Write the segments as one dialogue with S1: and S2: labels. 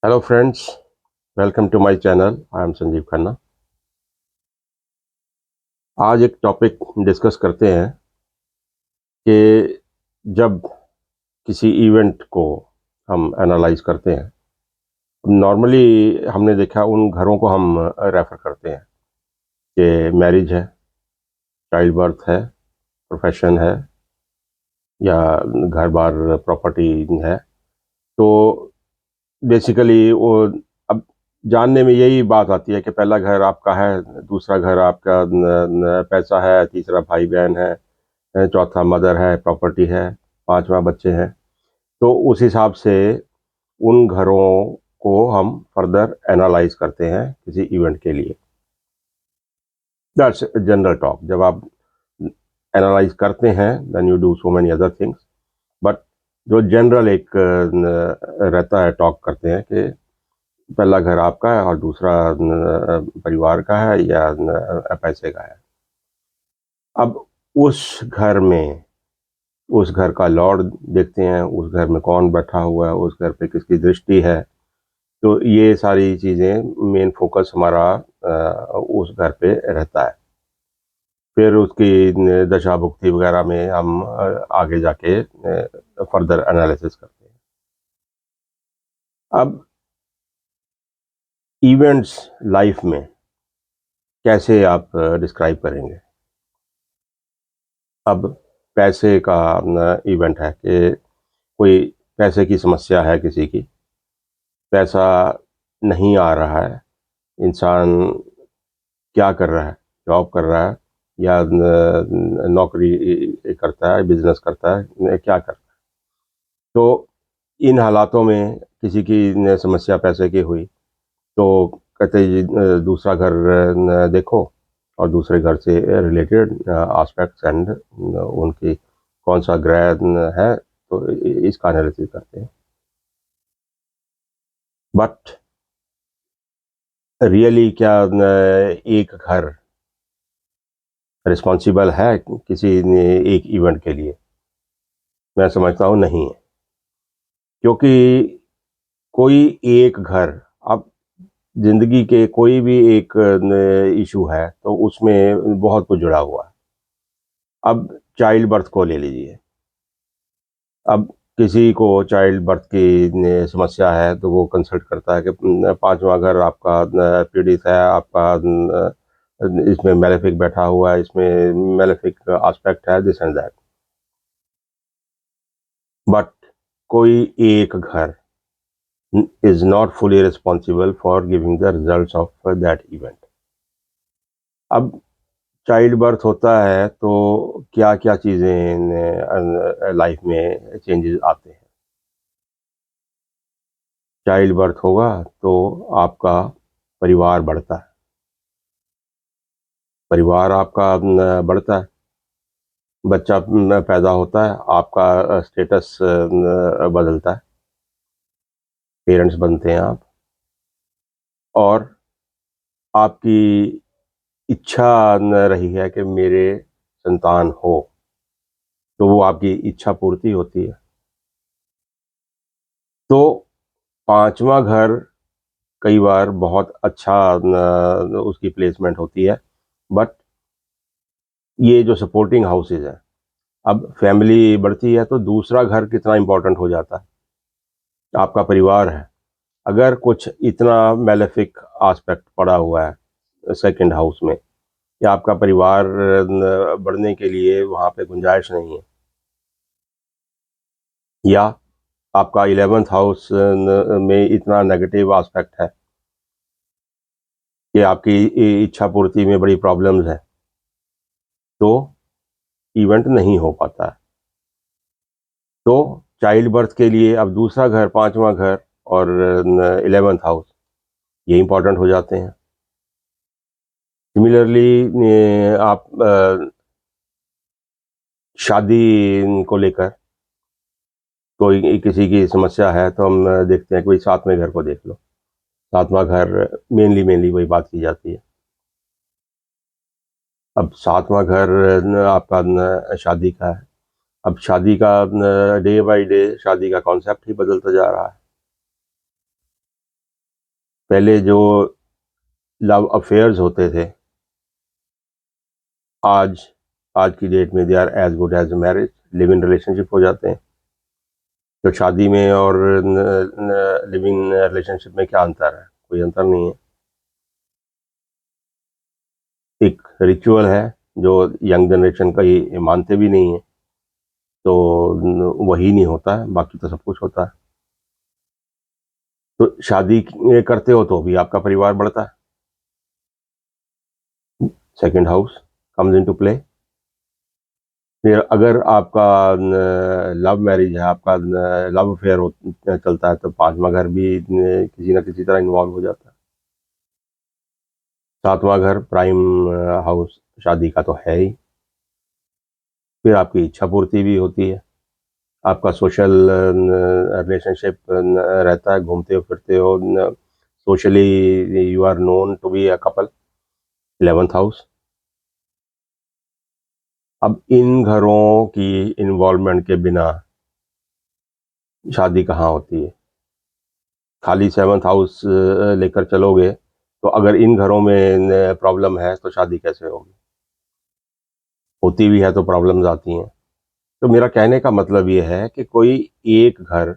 S1: Hello friends, welcome to my channel. I am Sanjeev Khanna. आज एक topic discuss करते हैं कि जब किसी इवेंट को हम एनालाइज करते हैं, नॉर्मली हमने देखा उन घरों को हम रेफर करते हैं कि मैरिज है, चाइल्ड बर्थ है, प्रोफेशन है या घर बार प्रॉपर्टी है। तो बेसिकली वो अब जानने में यही बात आती है कि पहला घर आपका है, दूसरा घर आपका पैसा है, तीसरा भाई बहन है, चौथा मदर है, प्रॉपर्टी है, पांचवा बच्चे हैं। तो उस हिसाब से उन घरों को हम फर्दर एनालाइज करते हैं किसी इवेंट के लिए। That's general talk. जब आप एनालाइज करते हैं then you do so many other things, but जो जनरल एक रहता है, टॉक करते हैं कि पहला घर आपका है और दूसरा परिवार का है या पैसे का है। अब उस घर में उस घर का लॉर्ड देखते हैं, उस घर में कौन बैठा हुआ है, उस घर पे किसकी दृष्टि है। तो ये सारी चीज़ें मेन फोकस हमारा उस घर पे रहता है। फिर उसकी दशा भुक्ति वगैरह में हम आगे जाके फर्दर एनालिसिस करते हैं। अब इवेंट्स लाइफ में कैसे आप डिस्क्राइब करेंगे? अब पैसे का इवेंट है कि कोई पैसे की समस्या है, किसी की पैसा नहीं आ रहा है, इंसान क्या कर रहा है, जॉब कर रहा है या नौकरी करता है, बिजनेस करता है, क्या कर रहा है। तो इन हालातों में किसी की समस्या पैसे की हुई तो कहते हैं जी दूसरा घर देखो और दूसरे घर से रिलेटेड एस्पेक्ट्स एंड उनकी कौन सा ग्रह है, तो इसका एनालिसिस करते हैं। बट रियली क्या एक घर रिस्पॉन्सिबल है किसी एक इवेंट के लिए? मैं समझता हूँ नहीं है। क्योंकि कोई एक घर, अब जिंदगी के कोई भी एक इशू है तो उसमें बहुत कुछ जुड़ा हुआ है। अब चाइल्ड बर्थ को ले लीजिए। अब किसी को चाइल्ड बर्थ की समस्या है तो वो कंसल्ट करता है कि पांचवा घर आपका पीड़ित है, आपका इसमें मेलेफिक बैठा हुआ है, इसमें मेलेफिक एस्पेक्ट है, दिस एंड दैट। बट कोई एक घर is not fully responsible for giving the results of that event. अब चाइल्ड बर्थ होता है तो क्या क्या चीज़ें लाइफ में चेंजेस आते हैं। चाइल्ड बर्थ होगा तो आपका परिवार बढ़ता है, परिवार आपका बढ़ता है, बच्चा पैदा होता है, आपका स्टेटस बदलता है, पेरेंट्स बनते हैं आप, और आपकी इच्छा न रही है कि मेरे संतान हो तो वो आपकी इच्छा पूर्ति होती है। तो पांचवा घर कई बार बहुत अच्छा उसकी प्लेसमेंट होती है। बट ये जो सपोर्टिंग हाउसेज हैं, अब फैमिली बढ़ती है तो दूसरा घर कितना इंपॉर्टेंट हो जाता है। आपका परिवार है, अगर कुछ इतना मेलेफिक एस्पेक्ट पड़ा हुआ है सेकंड हाउस में, या आपका परिवार बढ़ने के लिए वहाँ पे गुंजाइश नहीं है, या आपका 11th हाउस में इतना नेगेटिव एस्पेक्ट है कि आपकी इच्छा पूर्ति में बड़ी प्रॉब्लम्स है, तो इवेंट नहीं हो पाता है। तो चाइल्ड बर्थ के लिए अब दूसरा घर, पांचवा घर और 11th हाउस ये इंपॉर्टेंट हो जाते हैं। सिमिलरली आप शादी को लेकर कोई किसी की समस्या है तो हम देखते हैं कि भाई सातवें घर को देख लो। सातवां घर मेनली वही बात की जाती है। अब सातवां घर आपका शादी का है। अब शादी का डे बाय डे शादी का कॉन्सेप्ट ही बदलता जा रहा है। पहले जो लव अफेयर्स होते थे, आज आज की डेट में they are as good as marriage, live in relationship हो जाते हैं। तो शादी में और लिविंग रिलेशनशिप में क्या अंतर है? कोई अंतर नहीं है। एक रिचुअल है जो यंग जनरेशन का ये मानते भी नहीं है, तो वही नहीं होता है, बाकी तो सब कुछ होता है। तो शादी करते हो तो भी आपका परिवार बढ़ता है, second house comes into play. फिर अगर आपका लव मैरिज है, आपका लव अफेयर चलता है, तो पांचवा घर भी किसी ना किसी तरह इन्वॉल्व हो जाता है। सातवां घर प्राइम हाउस शादी का तो है ही। फिर आपकी इच्छा पूर्ति भी होती है, आपका सोशल रिलेशनशिप रहता है, घूमते हो फिरते हो, socially you are known to be a couple, 11th house. अब इन घरों की इन्वॉल्वमेंट के बिना शादी कहाँ होती है? खाली 7th हाउस लेकर चलोगे तो अगर इन घरों में प्रॉब्लम है तो शादी कैसे होगी? होती भी है तो प्रॉब्लम्स आती हैं। तो मेरा कहने का मतलब ये है कि कोई एक घर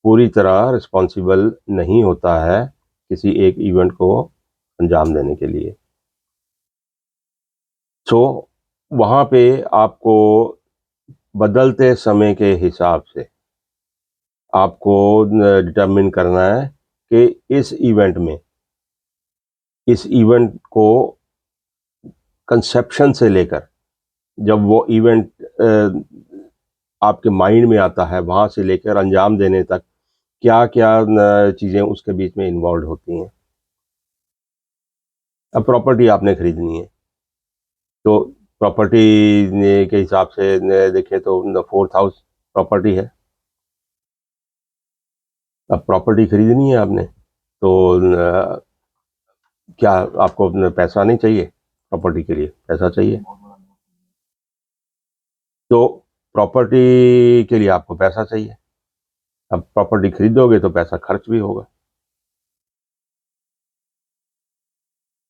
S1: पूरी तरह रिस्पॉन्सिबल नहीं होता है किसी एक इवेंट को अंजाम देने के लिए। सो वहाँ पे आपको बदलते समय के हिसाब से आपको डिटरमिन करना है कि इस इवेंट को कंसेप्शन से लेकर जब वो इवेंट आपके माइंड में आता है, वहाँ से लेकर अंजाम देने तक क्या क्या चीज़ें उसके बीच में इन्वॉल्व होती हैं। अब प्रॉपर्टी आपने खरीदनी है, तो प्रॉपर्टी के हिसाब से देखें तो 4th हाउस प्रॉपर्टी है। अब प्रॉपर्टी खरीदनी है आपने, तो क्या आपको पैसा नहीं चाहिए? प्रॉपर्टी के लिए पैसा चाहिए, तो प्रॉपर्टी के लिए आपको पैसा चाहिए। अब प्रॉपर्टी खरीदोगे तो पैसा खर्च भी होगा।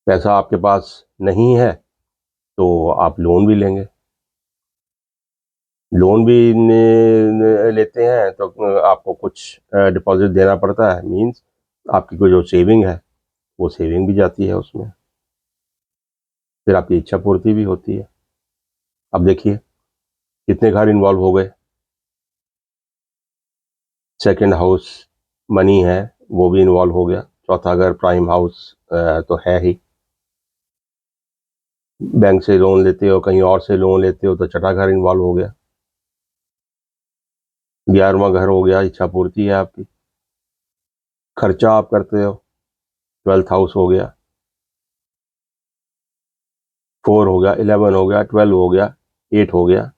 S1: पैसा आपके पास नहीं है तो आप लोन भी लेंगे। लोन भी लेते हैं तो आपको कुछ डिपॉजिट देना पड़ता है, मींस आपकी कोई जो सेविंग है वो सेविंग भी जाती है उसमें। फिर आपकी इच्छा पूर्ति भी होती है। अब देखिए कितने घर इन्वॉल्व हो गए। सेकंड हाउस मनी है, वो भी इन्वॉल्व हो गया। चौथा घर प्राइम हाउस तो है ही। बैंक से लोन लेते हो, कहीं और से लोन लेते हो, तो छठा घर इन्वॉल्व हो गया। 11वां घर हो गया, इच्छा पूर्ति है आपकी। खर्चा आप करते हो, 12th हाउस हो गया। 4 हो गया, 11 हो गया, 12 हो गया, 8 हो गया,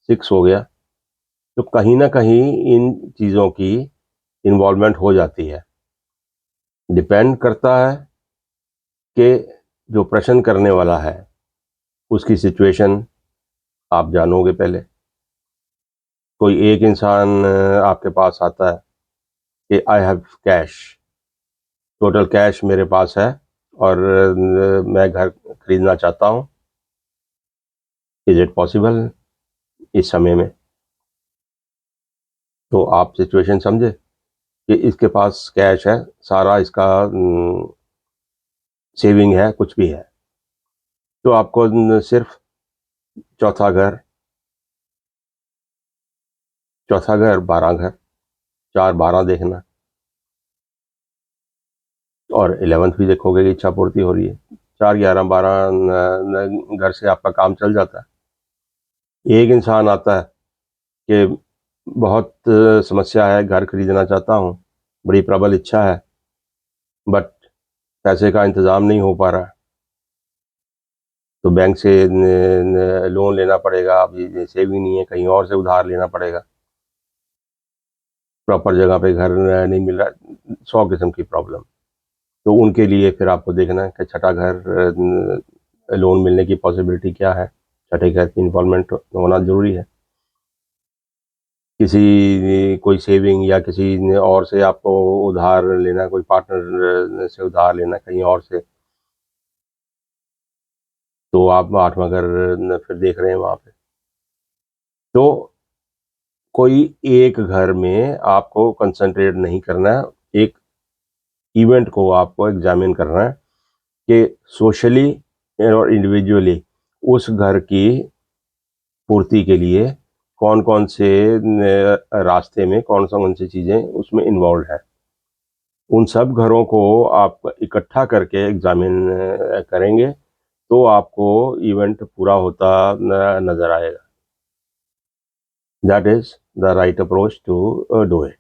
S1: 6 हो गया। तो कहीं ना कहीं इन चीज़ों की इन्वॉल्वमेंट हो जाती है। डिपेंड करता है कि जो प्रश्न करने वाला है उसकी सिचुएशन आप जानोगे पहले। कोई एक इंसान आपके पास आता है कि I have cash, total cash मेरे पास है और मैं घर खरीदना चाहता हूँ, इज इट पॉसिबल इस समय में? तो आप सिचुएशन समझे कि इसके पास कैश है, सारा इसका सेविंग है, कुछ भी है, तो आपको सिर्फ चौथा घर, 12 घर, 4 12 देखना, और 11th भी देखोगे कि इच्छा पूर्ति हो रही है। 4 11 12 घर से आपका काम चल जाता है। एक इंसान आता है कि बहुत समस्या है, घर खरीदना चाहता हूँ, बड़ी प्रबल इच्छा है, बट पैसे का इंतज़ाम नहीं हो पा रहा है, तो बैंक से लोन लेना पड़ेगा। अब ये सेविंग नहीं है, कहीं और से उधार लेना पड़ेगा, प्रॉपर जगह पे घर नहीं मिल रहा, 100 किस्म की प्रॉब्लम। तो उनके लिए फिर आपको देखना है कि छठा घर लोन मिलने की पॉसिबिलिटी क्या है, छठे घर की इन्वॉल्वमेंट होना ज़रूरी है। किसी कोई सेविंग या किसी और से आपको उधार लेना, कोई पार्टनर से उधार लेना कहीं और से, तो आप 8वां घर फिर देख रहे हैं वहाँ पे। तो कोई एक घर में आपको कंसंट्रेट नहीं करना है, एक इवेंट को आपको एग्जामिन करना है कि सोशली और इंडिविजुअली उस घर की पूर्ति के लिए कौन कौन से रास्ते में कौन सी चीज़ें उसमें इन्वॉल्व है। उन सब घरों को आप इकट्ठा करके एग्जामिन करेंगे तो आपको इवेंट पूरा होता नज़र आएगा। That is the right approach to do it.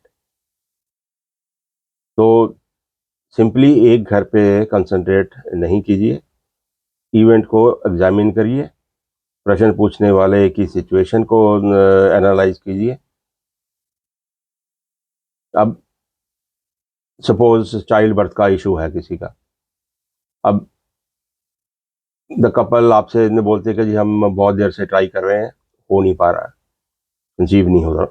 S1: तो सिंपली एक घर पे कंसंट्रेट नहीं कीजिए, इवेंट को एग्जामिन करिए, प्रश्न पूछने वाले की सिचुएशन को एनालाइज कीजिए। अब सपोज चाइल्ड बर्थ का इशू है किसी का, अब द कपल आपसे बोलते कि जी हम बहुत देर से ट्राई कर रहे हैं, हो नहीं पा रहा है, कंसीव नहीं हो रहा,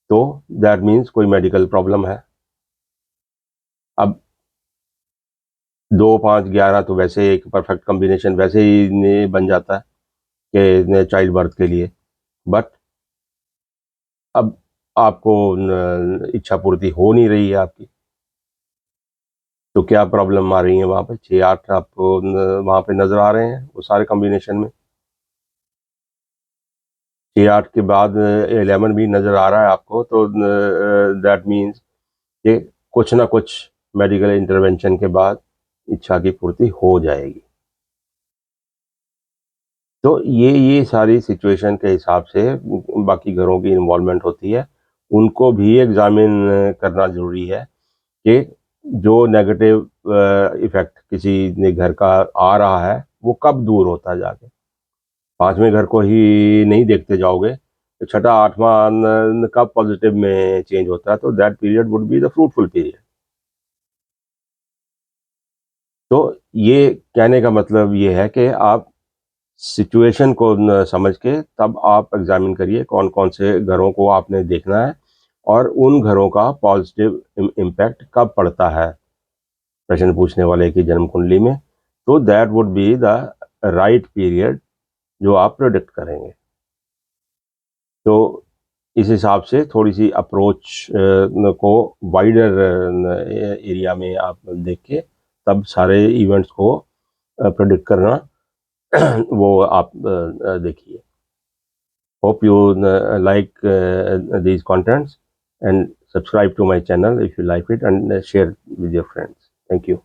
S1: तो दैट मीन्स कोई मेडिकल प्रॉब्लम है। अब 2, 5, 11 तो वैसे एक परफेक्ट कॉम्बिनेशन वैसे ही बन जाता है कि चाइल्ड बर्थ के लिए, बट अब आपको इच्छा पूर्ति हो नहीं रही है आपकी, तो क्या प्रॉब्लम आ रही है वहाँ पे? 6, 8 आपको वहाँ पे नज़र आ रहे हैं वो सारे कॉम्बिनेशन में। 6, 8 के बाद 11 भी नज़र आ रहा है आपको, तो दैट मीन्स कि कुछ ना कुछ मेडिकल इंटरवेंशन के बाद इच्छा की पूर्ति हो जाएगी। तो ये सारी सिचुएशन के हिसाब से बाकी घरों की इन्वॉल्वमेंट होती है, उनको भी एग्जामिन करना ज़रूरी है कि जो नेगेटिव इफ़ेक्ट किसी ने घर का आ रहा है वो कब दूर होता है जाके। 5वें घर को ही नहीं देखते जाओगे, तो छठा 8वां कब पॉजिटिव में चेंज होता है, तो that period would be the fruitful period. तो ये कहने का मतलब ये है कि आप सिचुएशन को समझ के तब आप एग्जामिन करिए कौन कौन से घरों को आपने देखना है और उन घरों का पॉजिटिव इम्पैक्ट कब पड़ता है प्रश्न पूछने वाले की जन्म कुंडली में, तो that would be the right period जो आप प्रोडिक्ट करेंगे। तो इस हिसाब से थोड़ी सी अप्रोच को वाइडर एरिया में आप देख के तब सारे इवेंट्स को प्रोडिक्ट करना वो आप देखिए। Hope you like these contents and subscribe to my channel if you like it, and share with your friends. Thank you.